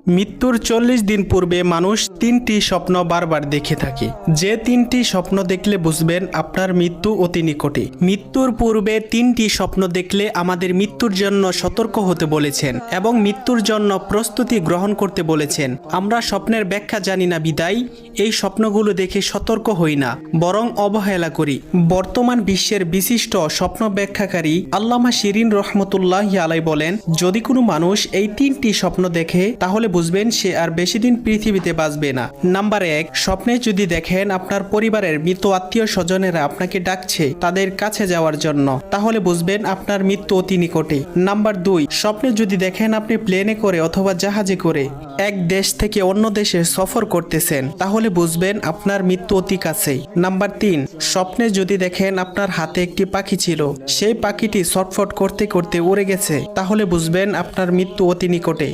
মৃত্যুর ৪০ দিন পূর্বে মানুষ ৩টি স্বপ্ন বারবার দেখে থাকে। যে ৩টি স্বপ্ন দেখলে বুঝবেন আপনার মৃত্যু অতি নিকটে। মৃত্যুর পূর্বে ৩টি স্বপ্ন দেখলে আমাদের মৃত্যুর জন্য সতর্ক হতে বলেছেন এবং মৃত্যুর জন্য প্রস্তুতি গ্রহণ করতে বলেছেন। আমরা স্বপ্নের ব্যাখ্যা জানি না বিদায় এই স্বপ্নগুলো দেখে সতর্ক হই না, বরং অবহেলা করি। বর্তমান বিশ্বের বিশিষ্ট স্বপ্ন ব্যাখ্যাকারী আল্লামা শিরিন রহমতুল্লাহি আলাই বলেন, যদি কোনো মানুষ এই ৩টি স্বপ্ন দেখে তাহলে বুঝবেন সে আর বেশি দিন পৃথিবীতে বাঁচবে না। নাম্বার ১, স্বপ্নে যদি দেখেন আপনার পরিবারের মৃত আত্মীয় স্বজনেরা আপনাকে ডাকছে তাদের কাছে যাওয়ার জন্য, তাহলে বুঝবেন আপনার মৃত্যু অতি নিকটে। নাম্বার ২, স্বপ্নে যদি দেখেন আপনি প্লেনে করে অথবা জাহাজে করে এক দেশ থেকে অন্য দেশে সফর করতেছেন, তাহলে বুঝবেন আপনার মৃত্যু অতি কাছেই। নাম্বার ৩, স্বপ্নে যদি দেখেন আপনার হাতে একটি পাখি ছিল, সেই পাখিটি ছটফট করতে করতে উড়ে গেছে, তাহলে বুঝবেন আপনার মৃত্যু অতি নিকটে।